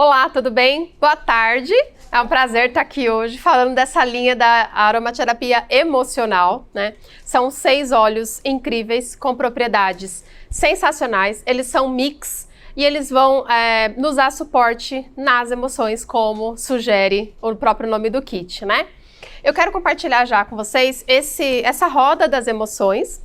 Olá, tudo bem? Boa tarde. É um prazer estar aqui hoje falando dessa linha da aromaterapia emocional, né? São 6 óleos incríveis com propriedades sensacionais. Eles são mix e eles vão nos dar suporte nas emoções, como sugere o próprio nome do kit, né? Eu quero compartilhar já com vocês essa roda das emoções,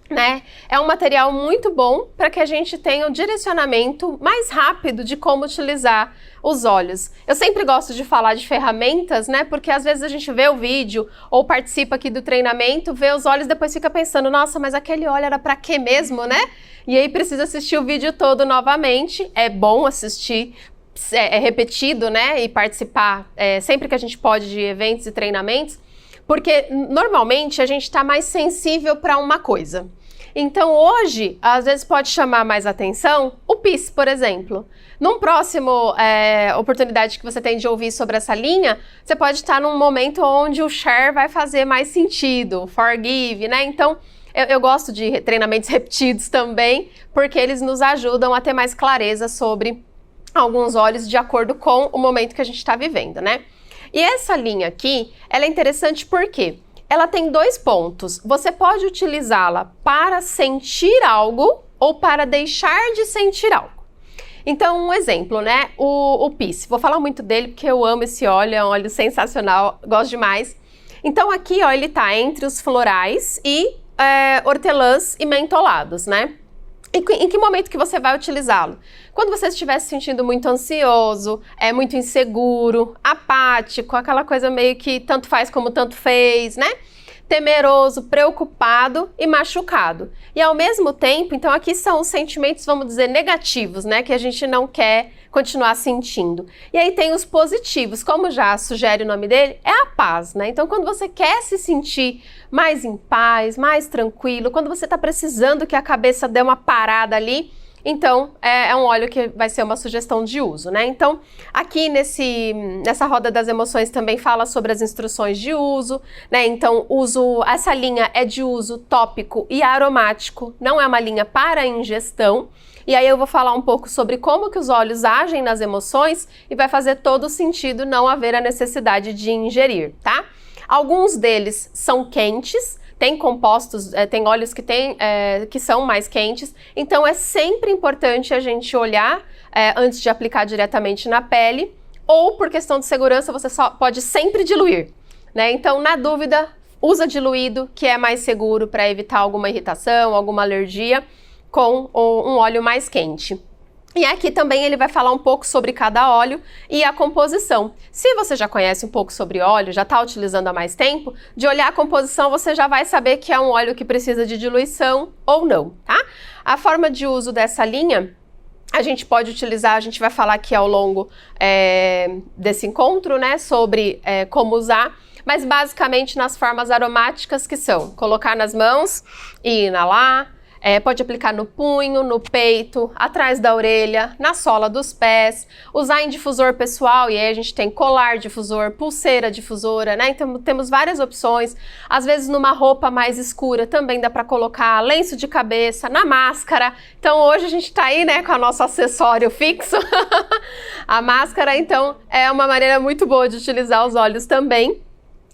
né? É um material muito bom para que a gente tenha um direcionamento mais rápido de como utilizar os óleos. Eu sempre gosto de falar de ferramentas, né? Porque às vezes a gente vê o vídeo ou participa aqui do treinamento, vê os óleos e depois fica pensando, nossa, mas aquele óleo era para quê mesmo, né? E aí precisa assistir o vídeo todo novamente. É bom assistir, é repetido, né? E participar sempre que a gente pode de eventos e treinamentos, porque normalmente a gente está mais sensível para uma coisa. Então hoje, às vezes pode chamar mais atenção o PIS, por exemplo. Num próximo oportunidade que você tem de ouvir sobre essa linha, você pode estar num momento onde o share vai fazer mais sentido, forgive, né? Então eu gosto de treinamentos repetidos também, porque eles nos ajudam a ter mais clareza sobre alguns óleos de acordo com o momento que a gente está vivendo, né? E essa linha aqui, ela é interessante porque ela tem 2 pontos. Você pode utilizá-la para sentir algo ou para deixar de sentir algo. Então, um exemplo, né? O Peace. Vou falar muito dele porque eu amo esse óleo, é um óleo sensacional, gosto demais. Então, aqui, ó, ele tá entre os florais e hortelãs e mentolados, né? Em que momento que você vai utilizá-lo? Quando você estiver se sentindo muito ansioso, muito inseguro, apático, aquela coisa meio que tanto faz como tanto fez, né? Temeroso, preocupado e machucado. E ao mesmo tempo, então aqui são os sentimentos, vamos dizer, negativos, né? Que a gente não quer continuar sentindo. E aí tem os positivos, como já sugere o nome dele, é a paz, né? Então quando você quer se sentir mais em paz, mais tranquilo, quando você está precisando que a cabeça dê uma parada ali, então é um óleo que vai ser uma sugestão de uso, né? Então aqui nessa roda das emoções também fala sobre as instruções de uso, né? Então essa linha é de uso tópico e aromático, não é uma linha para ingestão. E aí eu vou falar um pouco sobre como que os óleos agem nas emoções e vai fazer todo sentido não haver a necessidade de ingerir, tá? Alguns deles são quentes, tem compostos, tem óleos que são mais quentes, então é sempre importante a gente olhar antes de aplicar diretamente na pele, ou por questão de segurança você só pode sempre diluir, né? Então, na dúvida, usa diluído, que é mais seguro para evitar alguma irritação, alguma alergia, com um óleo mais quente. E aqui também ele vai falar um pouco sobre cada óleo e a composição. Se você já conhece um pouco sobre óleo, já está utilizando há mais tempo, de olhar a composição você já vai saber que é um óleo que precisa de diluição ou não, tá? A forma de uso dessa linha, a gente pode utilizar, a gente vai falar aqui ao longo desse encontro, né, sobre como usar, mas basicamente nas formas aromáticas que são colocar nas mãos e inalar, pode aplicar no punho, no peito, atrás da orelha, na sola dos pés, usar em difusor pessoal, e aí a gente tem colar difusor, pulseira difusora, né? Então temos várias opções. Às vezes numa roupa mais escura também dá para colocar lenço de cabeça, na máscara. Então hoje a gente tá aí, né, com o nosso acessório fixo, a máscara, então é uma maneira muito boa de utilizar os óleos também.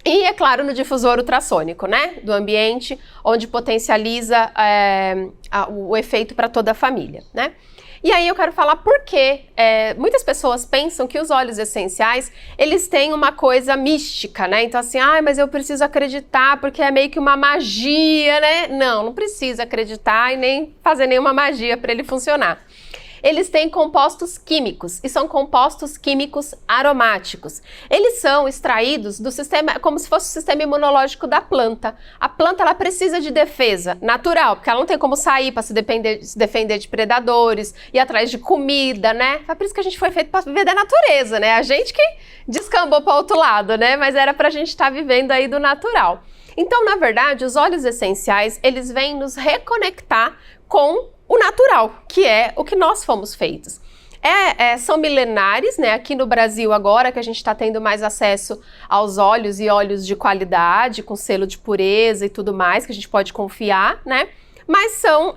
E, é claro, no difusor ultrassônico, né, do ambiente, onde potencializa o efeito para toda a família, né. E aí eu quero falar por que muitas pessoas pensam que os óleos essenciais, eles têm uma coisa mística, né, então assim, mas eu preciso acreditar porque é meio que uma magia, né. Não precisa acreditar e nem fazer nenhuma magia para ele funcionar. Eles têm compostos químicos e são compostos químicos aromáticos. Eles são extraídos do sistema, como se fosse o sistema imunológico da planta. A planta, ela precisa de defesa natural, porque ela não tem como sair para se defender de predadores, ir atrás de comida, né? Foi por isso que a gente foi feito para viver da natureza, né? A gente que descambou para o outro lado, né? Mas era para a gente estar vivendo aí do natural. Então, na verdade, os óleos essenciais, eles vêm nos reconectar com o natural, que é o que nós fomos feitos. São milenares, né? Aqui no Brasil agora que a gente está tendo mais acesso aos óleos e óleos de qualidade, com selo de pureza e tudo mais, que a gente pode confiar, né? Mas são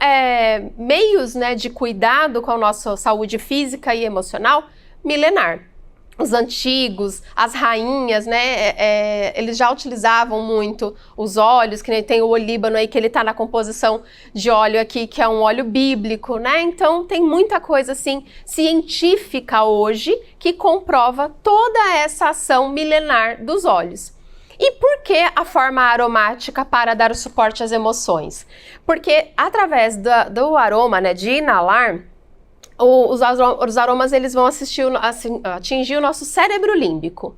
meios, né, de cuidado com a nossa saúde física e emocional milenar. Os antigos, as rainhas, né, eles já utilizavam muito os óleos, que nem tem o olíbano aí, que ele tá na composição de óleo aqui, que é um óleo bíblico, né? Então tem muita coisa, assim, científica hoje que comprova toda essa ação milenar dos óleos. E por que a forma aromática para dar o suporte às emoções? Porque através do aroma, né, de inalar, os aromas eles vão atingir o nosso cérebro límbico.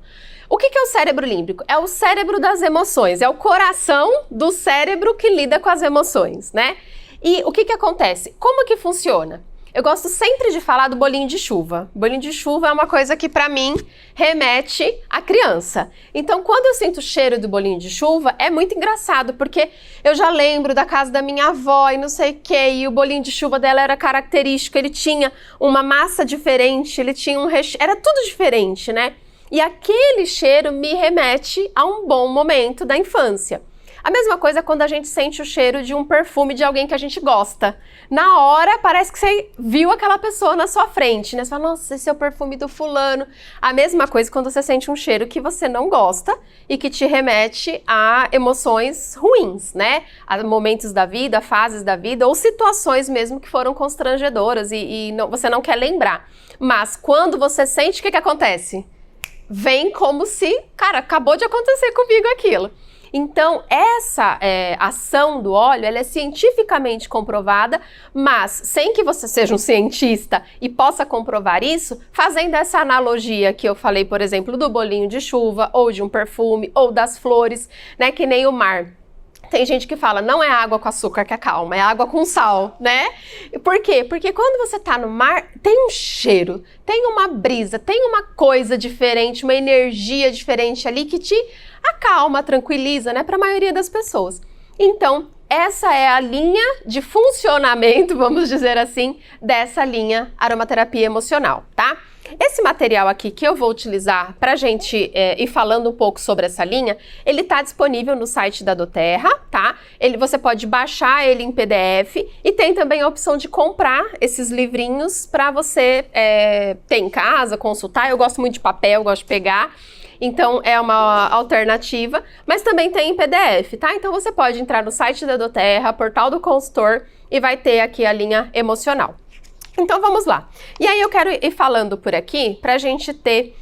O que é o cérebro límbico? É o cérebro das emoções, é o coração do cérebro que lida com as emoções, né? E o que acontece? Como que funciona? Eu gosto sempre de falar do bolinho de chuva. Bolinho de chuva é uma coisa que, pra mim, remete à criança. Então, quando eu sinto o cheiro do bolinho de chuva, é muito engraçado, porque eu já lembro da casa da minha avó e não sei o quê, e o bolinho de chuva dela era característico, ele tinha uma massa diferente, ele tinha um recheio, era tudo diferente, né? E aquele cheiro me remete a um bom momento da infância. A mesma coisa quando a gente sente o cheiro de um perfume de alguém que a gente gosta. Na hora, parece que você viu aquela pessoa na sua frente, né? Você fala, nossa, esse é o perfume do fulano. A mesma coisa quando você sente um cheiro que você não gosta e que te remete a emoções ruins, né? A momentos da vida, fases da vida ou situações mesmo que foram constrangedoras e você não quer lembrar. Mas quando você sente, o que acontece? Vem como se, cara, acabou de acontecer comigo aquilo. Então, essa ação do óleo, ela é cientificamente comprovada, mas sem que você seja um cientista e possa comprovar isso, fazendo essa analogia que eu falei, por exemplo, do bolinho de chuva, ou de um perfume, ou das flores, né, que nem o mar. Tem gente que fala, não é água com açúcar que acalma, é água com sal, né? Por quê? Porque quando você tá no mar, tem um cheiro, tem uma brisa, tem uma coisa diferente, uma energia diferente ali que te acalma, tranquiliza, né? Para a maioria das pessoas. Então, essa é a linha de funcionamento, vamos dizer assim, dessa linha aromaterapia emocional, tá? Esse material aqui que eu vou utilizar para a gente ir falando um pouco sobre essa linha, ele está disponível no site da doTERRA, tá? Você pode baixar ele em PDF e tem também a opção de comprar esses livrinhos para você ter em casa, consultar. Eu gosto muito de papel, gosto de pegar. Então, é uma alternativa, mas também tem em PDF, tá? Então, você pode entrar no site da doTERRA, portal do consultor, e vai ter aqui a linha emocional. Então, vamos lá. E aí, eu quero ir falando por aqui pra gente ter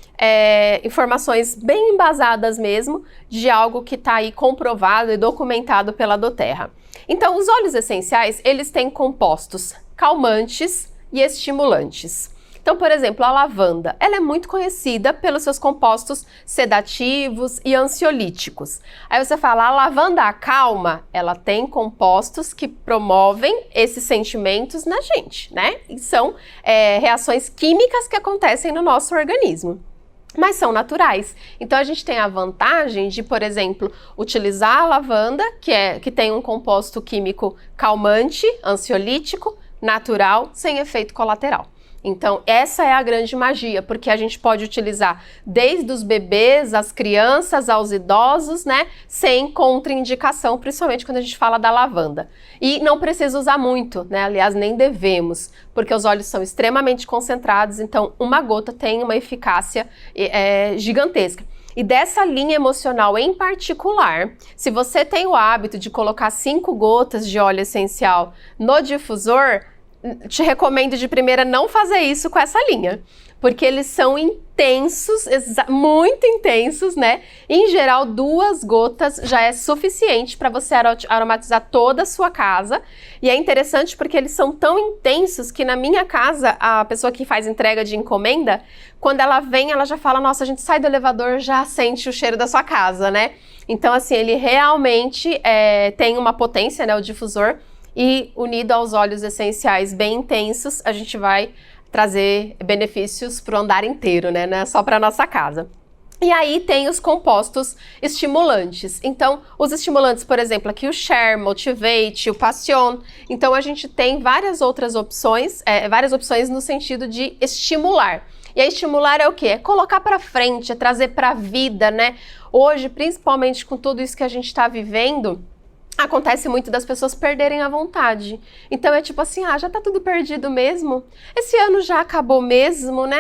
informações bem embasadas mesmo de algo que tá aí comprovado e documentado pela doTERRA. Então, os óleos essenciais, eles têm compostos calmantes e estimulantes. Então, por exemplo, a lavanda, ela é muito conhecida pelos seus compostos sedativos e ansiolíticos. Aí você fala, a lavanda acalma, ela tem compostos que promovem esses sentimentos na gente, né? E são reações químicas que acontecem no nosso organismo. Mas são naturais. Então a gente tem a vantagem de, por exemplo, utilizar a lavanda, que tem um composto químico calmante, ansiolítico, natural, sem efeito colateral. Então, essa é a grande magia, porque a gente pode utilizar desde os bebês, as crianças, aos idosos, né? Sem contraindicação, principalmente quando a gente fala da lavanda. E não precisa usar muito, né? Aliás, nem devemos, porque os óleos são extremamente concentrados, então uma gota tem uma eficácia gigantesca. E dessa linha emocional em particular, se você tem o hábito de colocar 5 gotas de óleo essencial no difusor, te recomendo de primeira não fazer isso com essa linha, porque eles são intensos, muito intensos, né? Em geral, 2 gotas já é suficiente para você aromatizar toda a sua casa. E é interessante porque eles são tão intensos que na minha casa, a pessoa que faz entrega de encomenda, quando ela vem, ela já fala, nossa, a gente sai do elevador, já sente o cheiro da sua casa, né? Então, assim, ele realmente tem uma potência, né, o difusor, e unido aos óleos essenciais bem intensos, a gente vai trazer benefícios para o andar inteiro, né? Não é só para nossa casa. E aí tem os compostos estimulantes. Então, os estimulantes, por exemplo, aqui o Share, Motivate, o Passion. Então, a gente tem várias outras opções, várias opções no sentido de estimular. E aí, estimular é o quê? É colocar para frente, é trazer para a vida, né? Hoje, principalmente com tudo isso que a gente está vivendo, acontece muito das pessoas perderem a vontade. Então é tipo assim, já tá tudo perdido mesmo? Esse ano já acabou mesmo, né?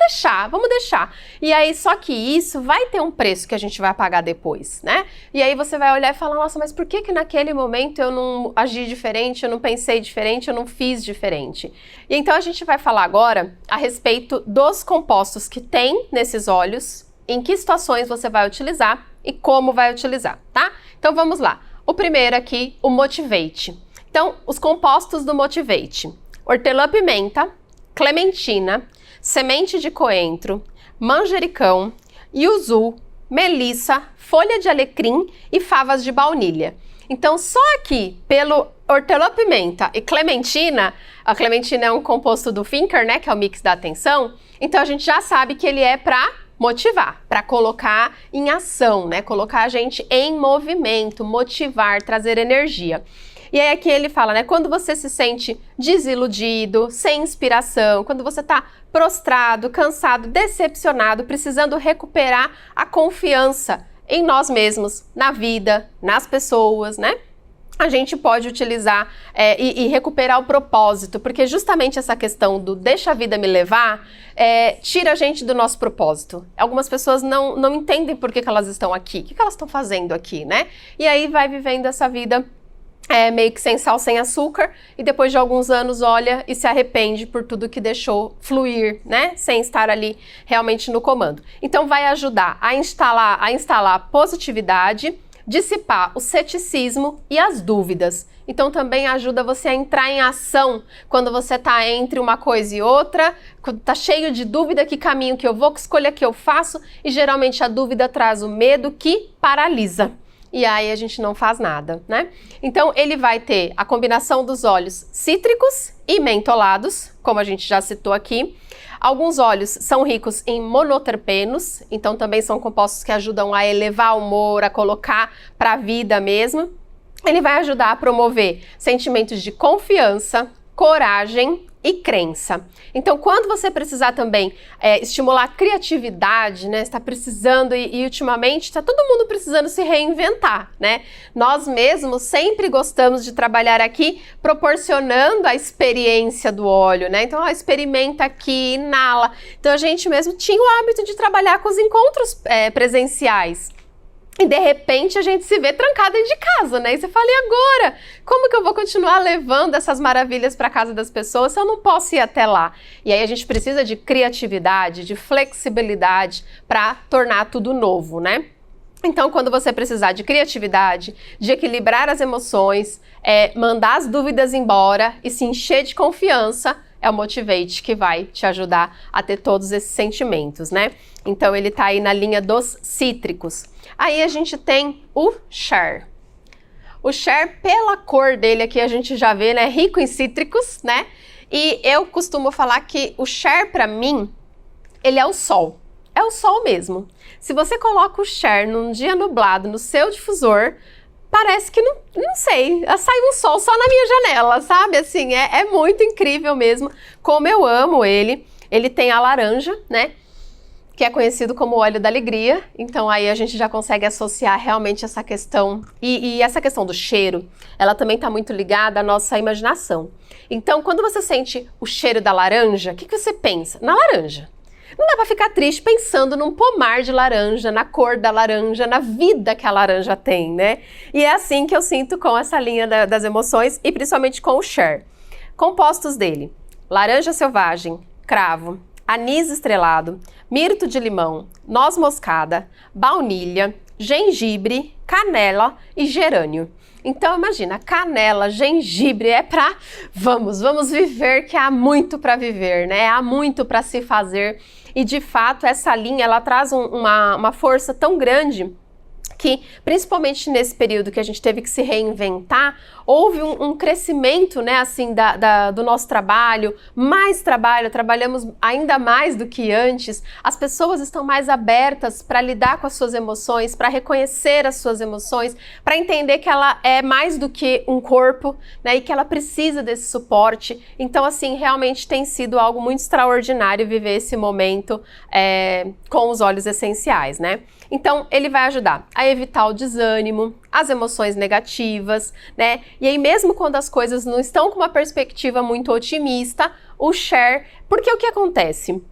Já vamos deixar. E aí, só que isso vai ter um preço que a gente vai pagar depois, né? E aí você vai olhar e falar, nossa, mas por que naquele momento eu não agi diferente, eu não pensei diferente, eu não fiz diferente? E então a gente vai falar agora a respeito dos compostos que tem nesses óleos, em que situações você vai utilizar e como vai utilizar, tá? Então vamos lá. O primeiro aqui, o Motivate. Então, os compostos do Motivate: hortelã-pimenta, clementina, semente de coentro, manjericão, yuzu, melissa, folha de alecrim e favas de baunilha. Então, só aqui, pelo hortelã-pimenta e clementina, a clementina é um composto do Thinker, né, que é o mix da atenção, então a gente já sabe que ele é para motivar, para colocar em ação, né, colocar a gente em movimento, motivar, trazer energia. E aí aqui ele fala, né, quando você se sente desiludido, sem inspiração, quando você tá prostrado, cansado, decepcionado, precisando recuperar a confiança em nós mesmos, na vida, nas pessoas, né? A gente pode utilizar e recuperar o propósito, porque justamente essa questão do deixa a vida me levar, tira a gente do nosso propósito. Algumas pessoas não entendem por que elas estão aqui, o que elas estão fazendo aqui, né? E aí vai vivendo essa vida meio que sem sal, sem açúcar, e depois de alguns anos olha e se arrepende por tudo que deixou fluir, né? Sem estar ali realmente no comando. Então vai ajudar a instalar positividade, dissipar o ceticismo e as dúvidas. Então também ajuda você a entrar em ação quando você está entre uma coisa e outra, quando está cheio de dúvida, que caminho que eu vou, que escolha que eu faço, e geralmente a dúvida traz o medo que paralisa. E aí a gente não faz nada, né? Então ele vai ter a combinação dos óleos cítricos e mentolados, como a gente já citou aqui. Alguns óleos são ricos em monoterpenos, então também são compostos que ajudam a elevar o humor, a colocar para a vida mesmo. Ele vai ajudar a promover sentimentos de confiança, coragem e crença. Então, quando você precisar também estimular a criatividade, né? Está precisando e ultimamente está todo mundo precisando se reinventar, né? Nós mesmos sempre gostamos de trabalhar aqui proporcionando a experiência do óleo, né? Então, experimenta aqui, inala. Então, a gente mesmo tinha o hábito de trabalhar com os encontros presenciais. E de repente a gente se vê trancada dentro de casa, né? E você fala, e agora? Como que eu vou continuar levando essas maravilhas para casa das pessoas se eu não posso ir até lá? E aí a gente precisa de criatividade, de flexibilidade para tornar tudo novo, né? Então, quando você precisar de criatividade, de equilibrar as emoções, mandar as dúvidas embora e se encher de confiança, é o Motivate que vai te ajudar a ter todos esses sentimentos, né? Então, ele tá aí na linha dos cítricos. Aí a gente tem o Share. O Share, pela cor dele aqui, a gente já vê, né? Rico em cítricos, né? E eu costumo falar que o Share, pra mim, ele é o sol. É o sol mesmo. Se você coloca o Share num dia nublado no seu difusor, parece que não sei, sai um sol só na minha janela, sabe? Assim, é muito incrível mesmo, como eu amo ele. Ele tem a laranja, né? Que é conhecido como óleo da alegria. Então aí a gente já consegue associar realmente essa questão. E essa questão do cheiro, ela também está muito ligada à nossa imaginação. Então, quando você sente o cheiro da laranja, o que você pensa? Na laranja. Não dá para ficar triste pensando num pomar de laranja, na cor da laranja, na vida que a laranja tem, né? E é assim que eu sinto com essa linha das emoções e principalmente com o Share. Compostos dele: laranja selvagem, cravo, anis estrelado, mirto de limão, noz moscada, baunilha, gengibre, canela e gerânio. Então imagina, canela, gengibre, vamos viver, que há muito para viver, né? Há muito para se fazer. E de fato essa linha, ela traz uma força tão grande que, principalmente nesse período que a gente teve que se reinventar, houve um crescimento, né, assim, do nosso trabalho, trabalhamos ainda mais do que antes, as pessoas estão mais abertas para lidar com as suas emoções, para reconhecer as suas emoções, para entender que ela é mais do que um corpo, né, e que ela precisa desse suporte. Então, assim, realmente tem sido algo muito extraordinário viver esse momento com os óleos essenciais, né? Então, ele vai ajudar a vai evitar o desânimo, as emoções negativas, né? E aí mesmo quando as coisas não estão com uma perspectiva muito otimista, o share, porque o que acontece?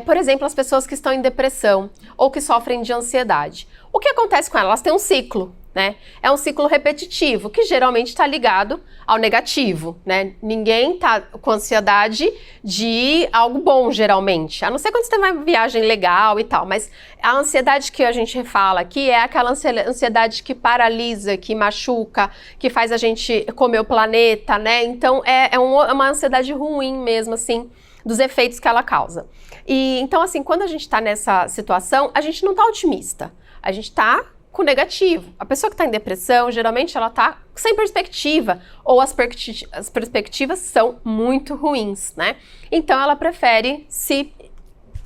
Por exemplo, as pessoas que estão em depressão ou que sofrem de ansiedade. O que acontece com elas? Elas têm um ciclo, né? É um ciclo repetitivo, que geralmente está ligado ao negativo, né? Ninguém tá com ansiedade de algo bom, geralmente. A não ser quando você tem uma viagem legal e tal, mas a ansiedade que a gente fala aqui é aquela ansiedade que paralisa, que machuca, que faz a gente comer o planeta, né? Então, é uma ansiedade ruim mesmo, assim, dos efeitos que ela causa. E então, assim, quando a gente está nessa situação, a gente não está otimista, a gente está com negativo. A pessoa que está em depressão, geralmente ela está sem perspectiva, ou as perspectivas são muito ruins, né? Então ela prefere se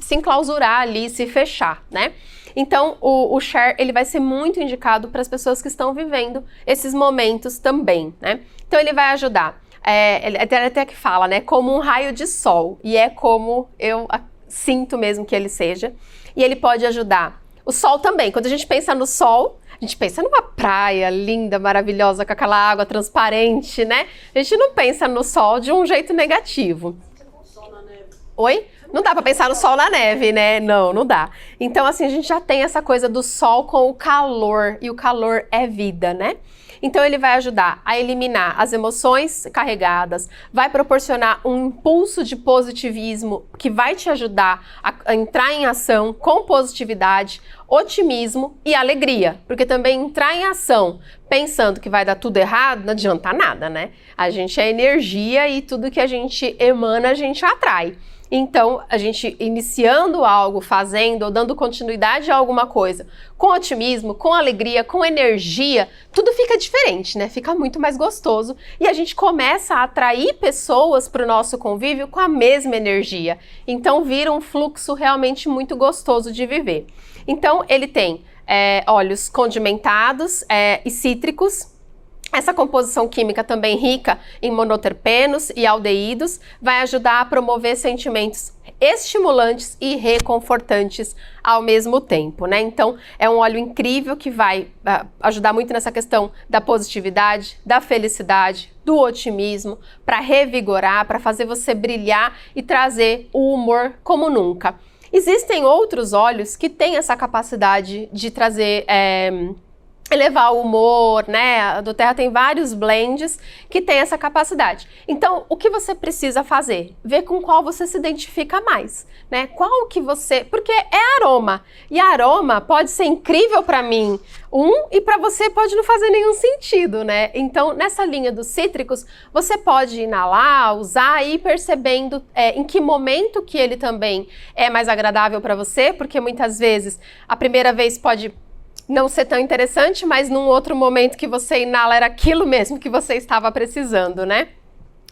enclausurar ali, se fechar, né? Então o share, ele vai ser muito indicado para as pessoas que estão vivendo esses momentos também, né? Então ele vai ajudar. Ele até que fala, né? Como um raio de sol, e é como eu sinto mesmo que ele seja. E ele pode ajudar. O sol também, quando a gente pensa no sol, a gente pensa numa praia linda, maravilhosa, com aquela água transparente, né? A gente não pensa no sol de um jeito negativo. Sol na neve. Oi? Não dá para pensar no sol na neve, né? Não dá. Então, assim, a gente já tem essa coisa do sol com o calor, e o calor é vida, né? Então ele vai ajudar a eliminar as emoções carregadas, vai proporcionar um impulso de positivismo que vai te ajudar a entrar em ação com positividade, otimismo e alegria. Porque também entrar em ação pensando que vai dar tudo errado, não adianta nada, né? A gente é energia e tudo que a gente emana, a gente atrai. Então, a gente iniciando algo, fazendo ou dando continuidade a alguma coisa, com otimismo, com alegria, com energia, tudo fica diferente, né? Fica muito mais gostoso e a gente começa a atrair pessoas para o nosso convívio com a mesma energia. Então, vira um fluxo realmente muito gostoso de viver. Então, ele tem óleos condimentados e cítricos. Essa composição química também rica em monoterpenos e aldeídos vai ajudar a promover sentimentos estimulantes e reconfortantes ao mesmo tempo, né? Então, é um óleo incrível que vai ajudar muito nessa questão da positividade, da felicidade, do otimismo, para revigorar, para fazer você brilhar e trazer o humor como nunca. Existem outros óleos que têm essa capacidade de trazer elevar o humor, né? A doTERRA tem vários blends que tem essa capacidade. Então, o que você precisa fazer? Ver com qual você se identifica mais, né? Qual que você... Porque é aroma. E aroma pode ser incrível para mim, e para você pode não fazer nenhum sentido, né? Então, nessa linha dos cítricos, você pode inalar, usar e ir percebendo em que momento que ele também é mais agradável para você, porque muitas vezes, a primeira vez pode não ser tão interessante, mas num outro momento que você inala era aquilo mesmo que você estava precisando, né?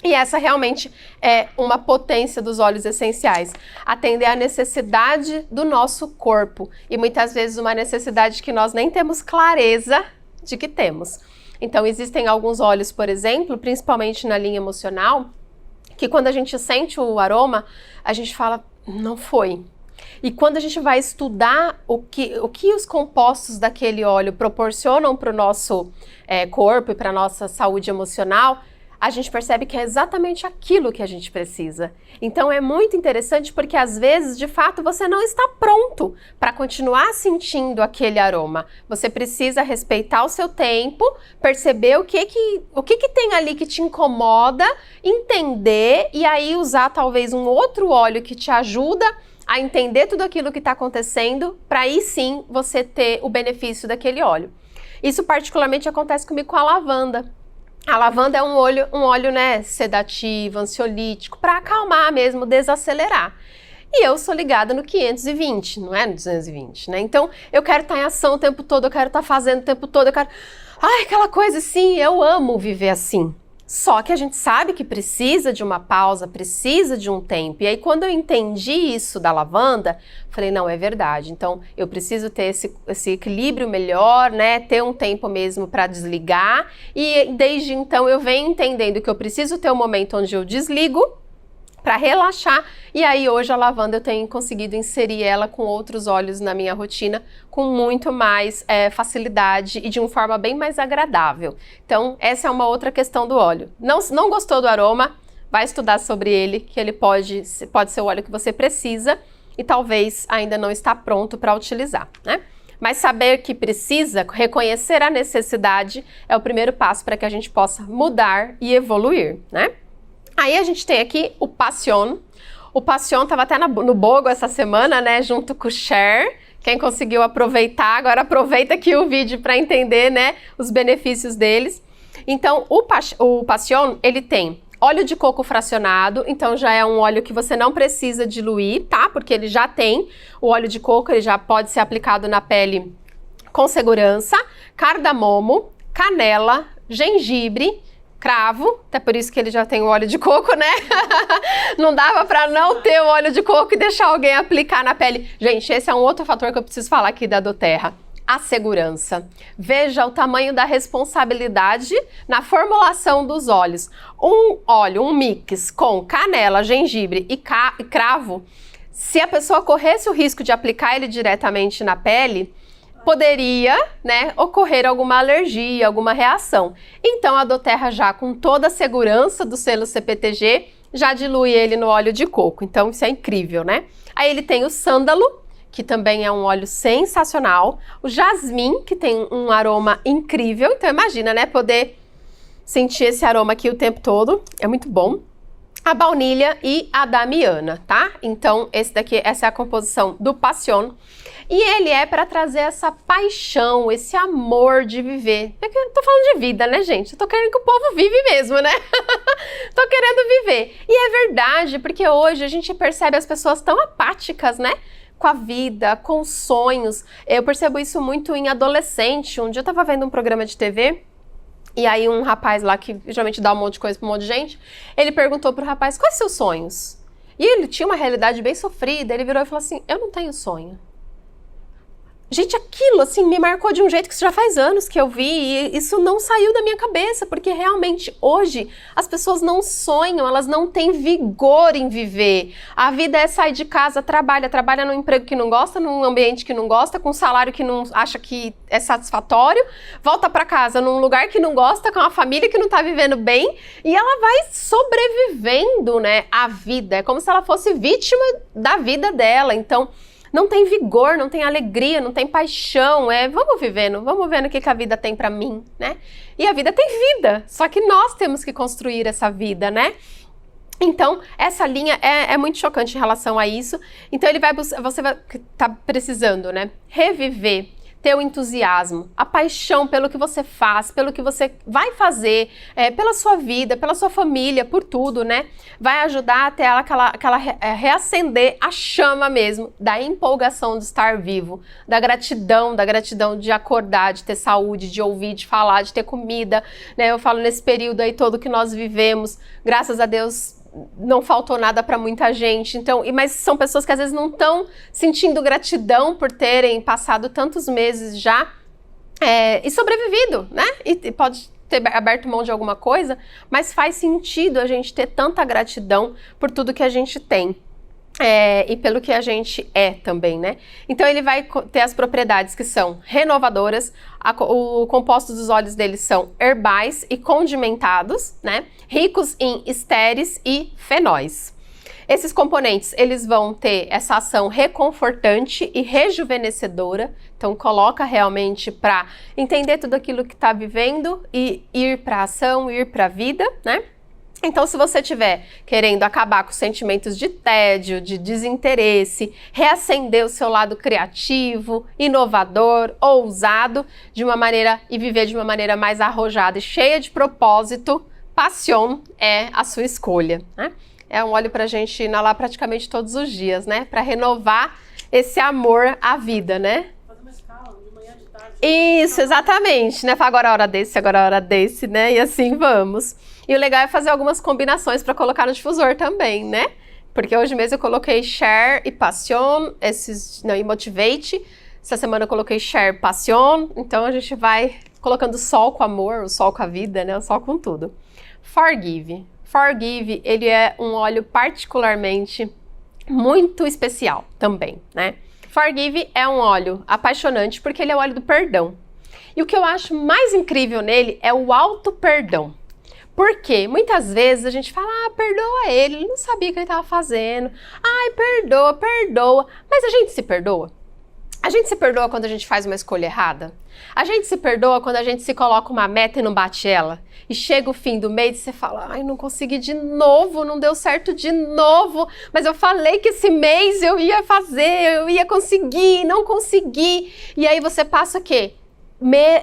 E essa realmente é uma potência dos óleos essenciais, atender à necessidade do nosso corpo e muitas vezes uma necessidade que nós nem temos clareza de que temos. Então existem alguns óleos, por exemplo, principalmente na linha emocional, que quando a gente sente o aroma, a gente fala, não foi. E quando a gente vai estudar o que os compostos daquele óleo proporcionam para o nosso corpo e para a nossa saúde emocional, a gente percebe que é exatamente aquilo que a gente precisa. Então é muito interessante porque às vezes, de fato, você não está pronto para continuar sentindo aquele aroma. Você precisa respeitar o seu tempo, perceber o que tem ali que te incomoda, entender e aí usar talvez um outro óleo que te ajuda a entender tudo aquilo que está acontecendo, para aí sim você ter o benefício daquele óleo. Isso particularmente acontece comigo com a lavanda. A lavanda é um óleo, né, sedativo, ansiolítico, para acalmar mesmo, desacelerar. E eu sou ligada no 520, não é no 220, né? Então, eu quero estar em ação o tempo todo, eu quero estar fazendo o tempo todo, eu quero... Ai, aquela coisa assim, eu amo viver assim. Só que a gente sabe que precisa de uma pausa, precisa de um tempo. E aí, quando eu entendi isso da lavanda, falei, não, é verdade. Então, eu preciso ter esse equilíbrio melhor, né? Ter um tempo mesmo para desligar. E desde então, eu venho entendendo que eu preciso ter um momento onde eu desligo para relaxar. E aí hoje a lavanda eu tenho conseguido inserir ela com outros óleos na minha rotina com muito mais facilidade e de uma forma bem mais agradável. Então essa é uma outra questão do óleo. Não gostou do aroma? Vai estudar sobre ele, que ele pode ser o óleo que você precisa e talvez ainda não está pronto para utilizar, né? Mas saber que precisa, reconhecer a necessidade é o primeiro passo para que a gente possa mudar e evoluir, né? Aí a gente tem aqui o Passion. O Passion estava até no BOGO essa semana, né? Junto com o Share. Quem conseguiu aproveitar, agora aproveita aqui o vídeo para entender, né? Os benefícios deles. Então, o Passion, ele tem óleo de coco fracionado, então já é um óleo que você não precisa diluir, tá? Porque ele já tem o óleo de coco, ele já pode ser aplicado na pele com segurança. Cardamomo, canela, gengibre, cravo, até por isso que ele já tem o óleo de coco, né? Não dava pra não ter o óleo de coco e deixar alguém aplicar na pele. Gente, esse é um outro fator que eu preciso falar aqui da doTERRA. A segurança. Veja o tamanho da responsabilidade na formulação dos óleos. Um óleo, um mix com canela, gengibre e cravo, se a pessoa corresse o risco de aplicar ele diretamente na pele, poderia, né, ocorrer alguma alergia, alguma reação. Então a doTERRA já com toda a segurança do selo CPTG, já dilui ele no óleo de coco. Então isso é incrível, né? Aí ele tem o sândalo, que também é um óleo sensacional. O jasmim, que tem um aroma incrível. Então imagina, né, poder sentir esse aroma aqui o tempo todo. É muito bom. A baunilha e a damiana, tá? Então essa é a composição do Passion. E ele é para trazer essa paixão, esse amor de viver. Eu tô falando de vida, né, gente? Eu tô querendo que o povo vive mesmo, né? Tô querendo viver. E é verdade, porque hoje a gente percebe as pessoas tão apáticas, né? Com a vida, com os sonhos. Eu percebo isso muito em adolescente. Um dia eu tava vendo um programa de TV e aí um rapaz lá que geralmente dá um monte de coisa pra um monte de gente, ele perguntou pro rapaz, quais seus sonhos? E ele tinha uma realidade bem sofrida, ele virou e falou assim, eu não tenho sonho. Gente, aquilo assim me marcou de um jeito que isso já faz anos que eu vi e isso não saiu da minha cabeça, porque realmente hoje as pessoas não sonham, elas não têm vigor em viver. A vida é sair de casa, trabalha num emprego que não gosta, num ambiente que não gosta, com um salário que não acha que é satisfatório, volta para casa num lugar que não gosta, com uma família que não tá vivendo bem e ela vai sobrevivendo, né, a vida. É como se ela fosse vítima da vida dela. Então, não tem vigor, não tem alegria, não tem paixão, vamos vendo o que a vida tem pra mim, né? E a vida tem vida, só que nós temos que construir essa vida, né? Então, essa linha é muito chocante em relação a isso. Então, você vai estar precisando, né? Reviver, ter o entusiasmo, a paixão pelo que você faz, pelo que você vai fazer, pela sua vida, pela sua família, por tudo, né? Vai ajudar até aquela reacender a chama mesmo da empolgação de estar vivo, da gratidão de acordar, de ter saúde, de ouvir, de falar, de ter comida, né? Eu falo nesse período aí todo que nós vivemos, graças a Deus, não faltou nada para muita gente, então, mas são pessoas que às vezes não estão sentindo gratidão por terem passado tantos meses já e sobrevivido, né? E pode ter aberto mão de alguma coisa, mas faz sentido a gente ter tanta gratidão por tudo que a gente tem. E pelo que a gente é também, né? Então ele vai ter as propriedades que são renovadoras, o composto dos óleos dele são herbais e condimentados, né? Ricos em estéreis e fenóis. Esses componentes, eles vão ter essa ação reconfortante e rejuvenescedora, então coloca realmente para entender tudo aquilo que está vivendo e ir para a ação, ir para a vida, né? Então, se você estiver querendo acabar com sentimentos de tédio, de desinteresse, reacender o seu lado criativo, inovador, ousado, de uma maneira e viver de uma maneira mais arrojada e cheia de propósito, Passion é a sua escolha, né? É um óleo pra gente inalar praticamente todos os dias, né? Para renovar esse amor à vida, né? Fazer uma escala de manhã, de tarde. Isso, exatamente, né? Agora é a hora desse, agora é a hora desse, né? E assim vamos. E o legal é fazer algumas combinações para colocar no difusor também, né? Porque hoje mesmo eu coloquei Share e Passion, e Motivate. Essa semana eu coloquei Share Passion. Então a gente vai colocando sol com amor, o sol com a vida, né? O sol com tudo. Forgive. Forgive, ele é um óleo particularmente muito especial também, né? Forgive é um óleo apaixonante porque ele é o óleo do perdão. E o que eu acho mais incrível nele é o auto-perdão. Porque muitas vezes a gente fala, perdoa ele não sabia o que ele estava fazendo. Ai, perdoa, perdoa. Mas a gente se perdoa? A gente se perdoa quando a gente faz uma escolha errada? A gente se perdoa quando a gente se coloca uma meta e não bate ela? E chega o fim do mês e você fala, ai, não consegui de novo, não deu certo de novo, mas eu falei que esse mês eu ia fazer, eu ia conseguir, não consegui. E aí você passa o quê?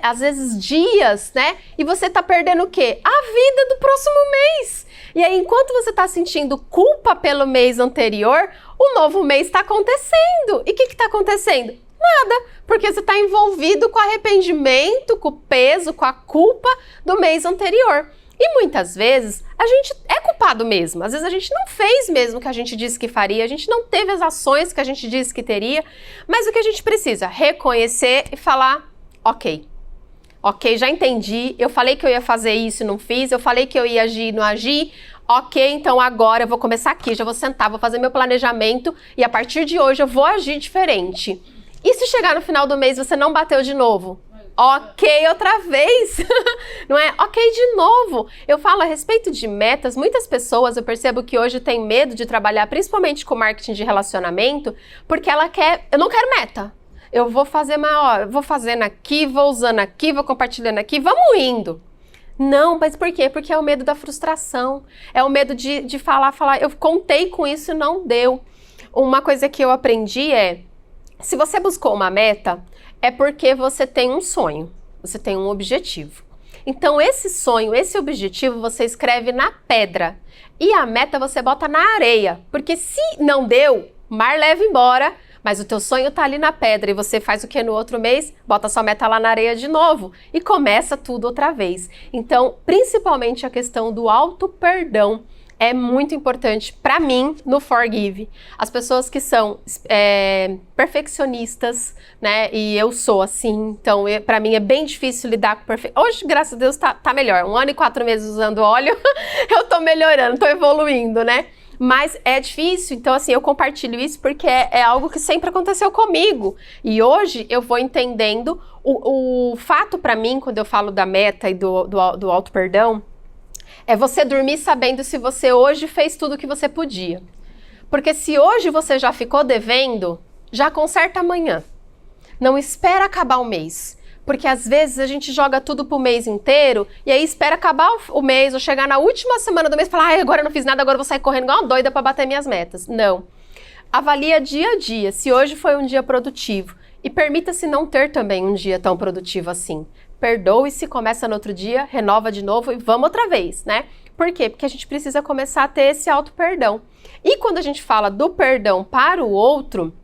Às vezes dias, né? E você tá perdendo o quê? A vida do próximo mês. E aí, enquanto você tá sentindo culpa pelo mês anterior, o novo mês está acontecendo. E o que está acontecendo? Nada, porque você está envolvido com arrependimento, com o peso, com a culpa do mês anterior. E muitas vezes a gente é culpado mesmo. Às vezes a gente não fez mesmo o que a gente disse que faria, a gente não teve as ações que a gente disse que teria, mas o que a gente precisa? Reconhecer e falar, ok, já entendi, eu falei que eu ia fazer isso e não fiz, eu falei que eu ia agir e não agi, ok, então agora eu vou começar aqui, já vou sentar, vou fazer meu planejamento e a partir de hoje eu vou agir diferente. E se chegar no final do mês e você não bateu de novo? Ok, outra vez, não é? Ok, de novo. Eu falo a respeito de metas, muitas pessoas eu percebo que hoje têm medo de trabalhar, principalmente com marketing de relacionamento, porque ela quer, eu não quero meta. Eu vou fazer maior, vou fazendo aqui, vou usando aqui, vou compartilhando aqui, vamos indo. Não, mas por quê? Porque é o medo da frustração, é o medo de falar, eu contei com isso e não deu. Uma coisa que eu aprendi é, se você buscou uma meta, é porque você tem um sonho, você tem um objetivo. Então esse sonho, esse objetivo você escreve na pedra e a meta você bota na areia, porque se não deu, mar leva embora, mas o teu sonho tá ali na pedra e você faz o que no outro mês? Bota sua meta lá na areia de novo e começa tudo outra vez. Então, principalmente a questão do auto-perdão é muito importante para mim no Forgive. As pessoas que são perfeccionistas, né? E eu sou assim, então para mim é bem difícil lidar com perfeição. Hoje, graças a Deus, tá melhor. 1 ano e 4 meses usando óleo, eu tô melhorando, tô evoluindo, né? Mas é difícil, então assim, eu compartilho isso porque é algo que sempre aconteceu comigo. E hoje eu vou entendendo o fato para mim, quando eu falo da meta e do auto-perdão, é você dormir sabendo se você hoje fez tudo o que você podia. Porque se hoje você já ficou devendo, já conserta amanhã. Não espera acabar o mês. Porque às vezes a gente joga tudo pro mês inteiro e aí espera acabar o mês ou chegar na última semana do mês e falar, ai, agora eu não fiz nada, agora eu vou sair correndo igual uma doida para bater minhas metas. Não. Avalia dia a dia, se hoje foi um dia produtivo. E permita-se não ter também um dia tão produtivo assim. Perdoe-se, começa no outro dia, renova de novo e vamos outra vez, né? Por quê? Porque a gente precisa começar a ter esse auto-perdão. E quando a gente fala do perdão para o outro,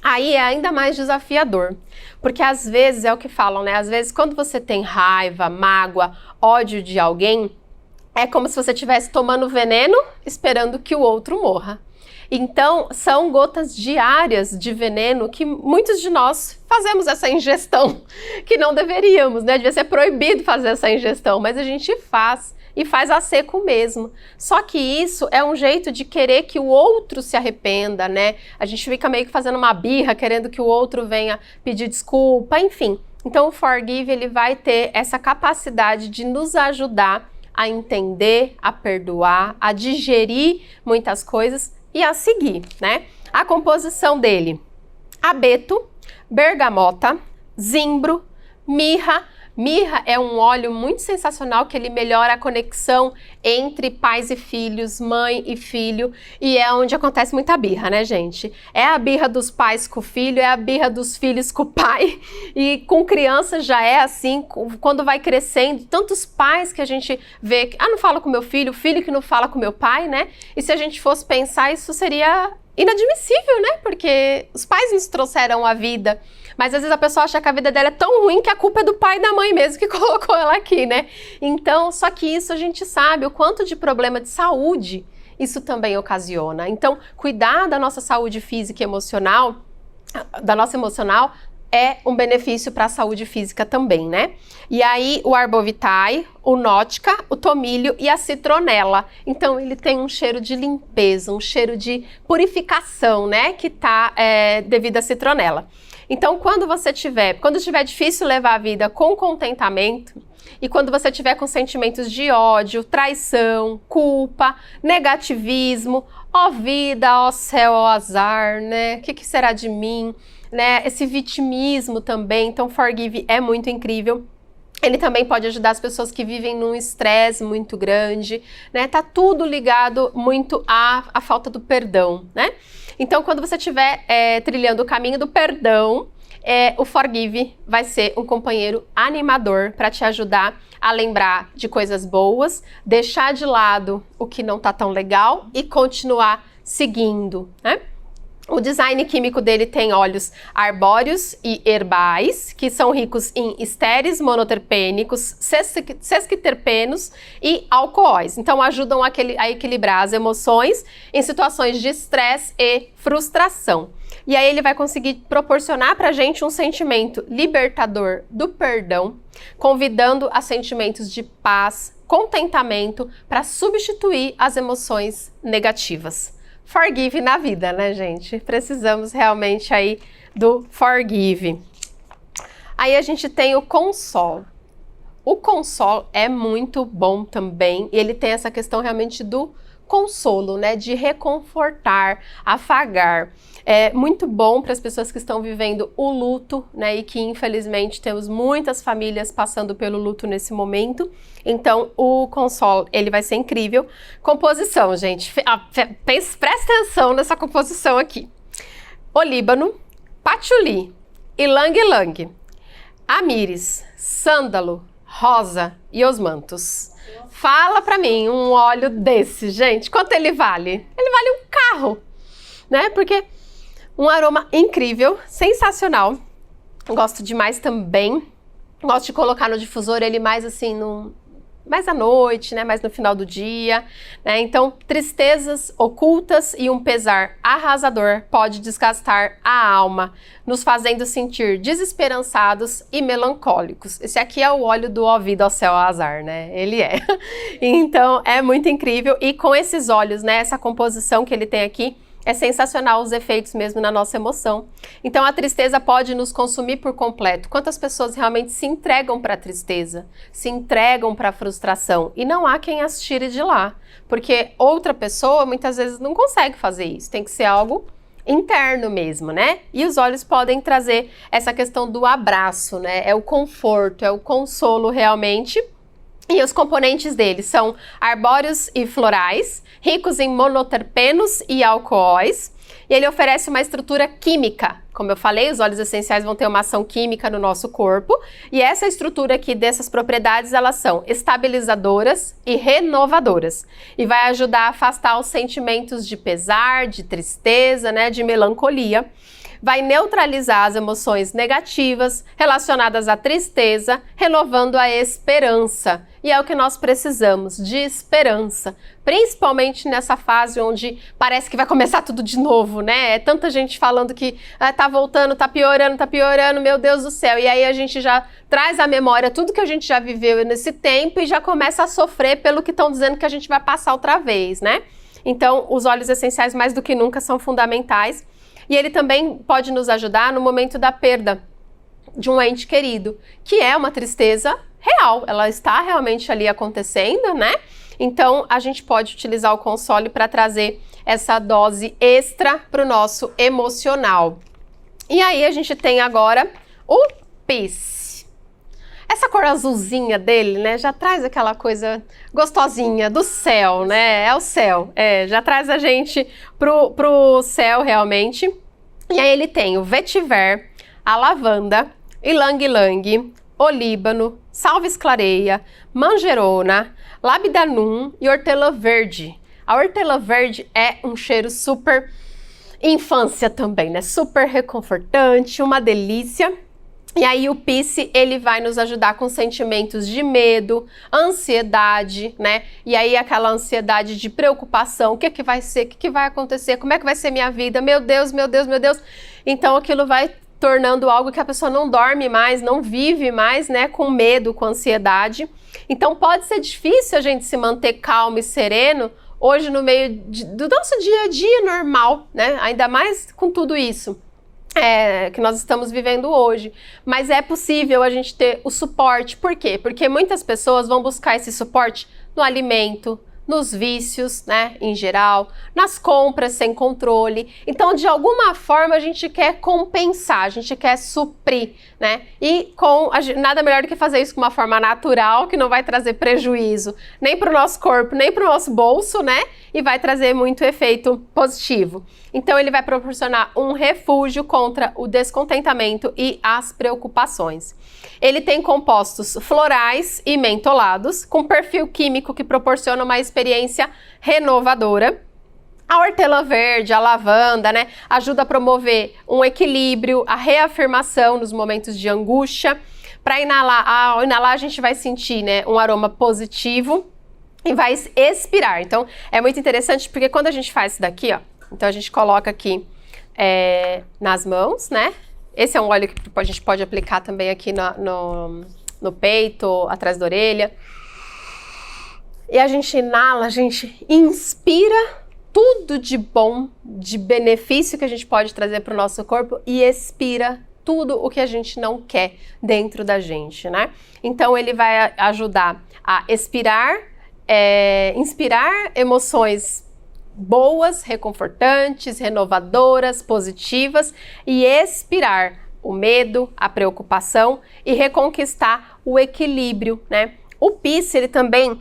aí é ainda mais desafiador, porque às vezes é o que falam, né? Às vezes quando você tem raiva, mágoa, ódio de alguém, é como se você estivesse tomando veneno esperando que o outro morra. Então, são gotas diárias de veneno que muitos de nós fazemos essa ingestão, que não deveríamos, né? Devia ser proibido fazer essa ingestão, mas a gente faz. E faz a seco mesmo. Só que isso é um jeito de querer que o outro se arrependa, né? A gente fica meio que fazendo uma birra, querendo que o outro venha pedir desculpa, enfim. Então o Forgive, ele vai ter essa capacidade de nos ajudar a entender, a perdoar, a digerir muitas coisas e a seguir, né? A composição dele: abeto, bergamota, zimbro, mirra. Mirra é um óleo muito sensacional que ele melhora a conexão entre pais e filhos, mãe e filho, e é onde acontece muita birra, né, gente? É a birra dos pais com o filho, é a birra dos filhos com o pai, e com criança já é assim, quando vai crescendo, tantos pais que a gente vê, não fala com meu filho, o filho que não fala com meu pai, né? E se a gente fosse pensar, isso seria inadmissível, né? Porque os pais nos trouxeram a vida. Mas às vezes a pessoa acha que a vida dela é tão ruim que a culpa é do pai e da mãe mesmo que colocou ela aqui, né? Então, só que isso a gente sabe o quanto de problema de saúde isso também ocasiona. Então, cuidar da nossa saúde física e emocional, da nossa emocional, é um benefício para a saúde física também, né? E aí o Arbovitae, o Nótica, o tomilho e a citronela. Então ele tem um cheiro de limpeza, um cheiro de purificação, né? Que tá devido à citronela. Então quando estiver difícil levar a vida com contentamento, e quando você tiver com sentimentos de ódio, traição, culpa, negativismo, ó vida, ó céu, ó azar, né? O que será de mim? Né? Esse vitimismo também, então Forgive é muito incrível. Ele também pode ajudar as pessoas que vivem num estresse muito grande, né? Tá tudo ligado muito à falta do perdão, né? Então, quando você estiver trilhando o caminho do perdão, o Forgive vai ser um companheiro animador para te ajudar a lembrar de coisas boas, deixar de lado o que não tá tão legal e continuar seguindo, né? O design químico dele tem óleos arbóreos e herbais, que são ricos em estéreis monoterpênicos, sesquiterpenos e alcoóis. Então, ajudam a equilibrar as emoções em situações de estresse e frustração. E aí ele vai conseguir proporcionar pra gente um sentimento libertador do perdão, convidando a sentimentos de paz, contentamento, para substituir as emoções negativas. Forgive na vida, né, gente? Precisamos realmente aí do Forgive. Aí a gente tem o Console. O Console é muito bom também. Ele tem essa questão realmente do consolo, né? De reconfortar, afagar. É muito bom para as pessoas que estão vivendo o luto, né? E que infelizmente temos muitas famílias passando pelo luto nesse momento. Então o Console, ele vai ser incrível. Composição, gente. Presta atenção nessa composição aqui. Olíbano, patchouli, ylang-ylang, amires, sândalo, rosa e osmanthus. Fala pra mim um óleo desse, gente. Quanto ele vale? Ele vale um carro, né? Porque um aroma incrível, sensacional. Gosto demais também. Gosto de colocar no difusor ele mais assim, mais à noite, né? Mais no final do dia, né? Então, tristezas ocultas e um pesar arrasador pode desgastar a alma, nos fazendo sentir desesperançados e melancólicos. Esse aqui é o óleo do ó vida, ó céu, ó azar, né? Ele é. Então, é muito incrível. E com esses óleos, né? Essa composição que ele tem aqui, é sensacional os efeitos mesmo na nossa emoção. Então a tristeza pode nos consumir por completo. Quantas pessoas realmente se entregam para a tristeza, se entregam para a frustração e não há quem as tire de lá, porque outra pessoa muitas vezes não consegue fazer isso. Tem que ser algo interno mesmo, né? E os óleos podem trazer essa questão do abraço, né? É o conforto, é o consolo realmente. E os componentes dele são arbóreos e florais, ricos em monoterpenos e alcoóis. E ele oferece uma estrutura química. Como eu falei, os óleos essenciais vão ter uma ação química no nosso corpo. E essa estrutura aqui dessas propriedades, elas são estabilizadoras e renovadoras. E vai ajudar a afastar os sentimentos de pesar, de tristeza, né, de melancolia. Vai neutralizar as emoções negativas relacionadas à tristeza, renovando a esperança. E é o que nós precisamos, de esperança. Principalmente nessa fase onde parece que vai começar tudo de novo, né? É tanta gente falando que tá voltando, tá piorando, meu Deus do céu. E aí a gente já traz à memória tudo que a gente já viveu nesse tempo e já começa a sofrer pelo que estão dizendo que a gente vai passar outra vez, né? Então, os óleos essenciais mais do que nunca são fundamentais. E ele também pode nos ajudar no momento da perda de um ente querido, que é uma tristeza real, ela está realmente ali acontecendo, né? Então, a gente pode utilizar o Console para trazer essa dose extra para o nosso emocional. E aí, a gente tem agora o Peace. Essa cor azulzinha dele, né, já traz aquela coisa gostosinha do céu, né? É o céu, já traz a gente pro céu realmente. E aí ele tem o vetiver, a lavanda, ylang-ylang, olíbano, salves clareia, manjerona, labidanum e hortelã verde. A hortelã verde é um cheiro super infância também, né? Super reconfortante, uma delícia. E aí o Peace, ele vai nos ajudar com sentimentos de medo, ansiedade, né? E aí aquela ansiedade de preocupação, o que que vai ser, o que que vai acontecer, como é que vai ser minha vida, meu Deus, meu Deus, meu Deus. Então aquilo vai tornando algo que a pessoa não dorme mais, não vive mais, né, com medo, com ansiedade. Então pode ser difícil a gente se manter calmo e sereno hoje no meio do nosso dia a dia normal, né? Ainda mais com tudo isso que nós estamos vivendo hoje. Mas é possível a gente ter o suporte. Por quê? Porque muitas pessoas vão buscar esse suporte no alimento, nos vícios, né, em geral, nas compras sem controle. Então, de alguma forma, a gente quer compensar, a gente quer suprir, né? E nada melhor do que fazer isso com uma forma natural, que não vai trazer prejuízo nem para o nosso corpo, nem para o nosso bolso, né? E vai trazer muito efeito positivo. Então, ele vai proporcionar um refúgio contra o descontentamento e as preocupações. Ele tem compostos florais e mentolados, com perfil químico que proporciona uma experiência renovadora. A hortelã verde, a lavanda, né, ajuda a promover um equilíbrio, a reafirmação nos momentos de angústia. Para inalar, ao inalar a gente vai sentir, né, um aroma positivo e vai expirar. Então, é muito interessante porque quando a gente faz isso daqui, ó, então a gente coloca aqui nas mãos, né? Esse é um óleo que a gente pode aplicar também aqui no peito, atrás da orelha. E a gente inala, a gente inspira tudo de bom, de benefício que a gente pode trazer para o nosso corpo e expira tudo o que a gente não quer dentro da gente, né? Então ele vai ajudar a inspirar emoções boas, reconfortantes, renovadoras, positivas e expirar o medo, a preocupação e reconquistar o equilíbrio, né? O Peace, ele também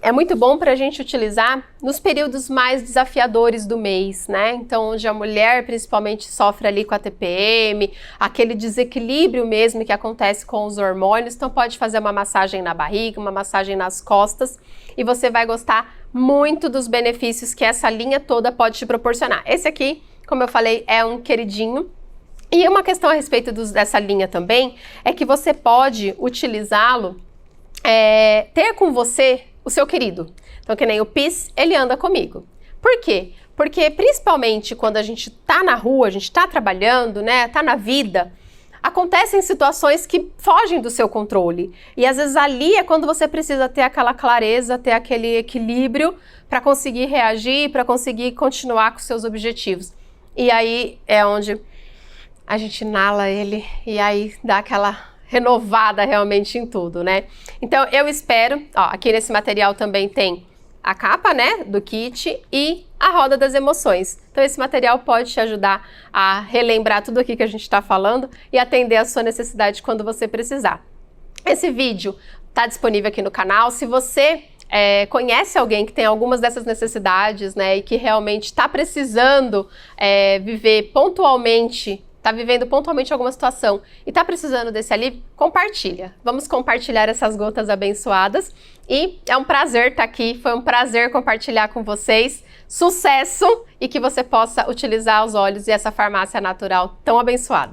é muito bom para a gente utilizar nos períodos mais desafiadores do mês, né? Então, onde a mulher principalmente sofre ali com a TPM, aquele desequilíbrio mesmo que acontece com os hormônios. Então, pode fazer uma massagem na barriga, uma massagem nas costas e você vai gostar muito dos benefícios que essa linha toda pode te proporcionar. Esse aqui, como eu falei, é um queridinho. E uma questão a respeito dessa linha também é que você pode utilizá-lo ter com você o seu querido. Então, que nem o Peace, ele anda comigo. Por quê? Porque principalmente quando a gente tá na rua, a gente tá trabalhando, né, tá na vida, acontecem situações que fogem do seu controle. E às vezes ali é quando você precisa ter aquela clareza, ter aquele equilíbrio para conseguir reagir, para conseguir continuar com seus objetivos. E aí é onde a gente inala ele e aí dá aquela renovada realmente em tudo, né? Então eu espero, ó, aqui nesse material também tem a capa, né, do kit e a roda das emoções. Então esse material pode te ajudar a relembrar tudo aqui que a gente está falando e atender a sua necessidade quando você precisar. Esse vídeo está disponível aqui no canal. Se você conhece alguém que tem algumas dessas necessidades, né, e que realmente está precisando viver pontualmente, está vivendo pontualmente alguma situação e está precisando desse alívio, compartilha. Vamos compartilhar essas gotas abençoadas e é um prazer estar aqui, foi um prazer compartilhar com vocês. Sucesso e que você possa utilizar os óleos e essa farmácia natural tão abençoada.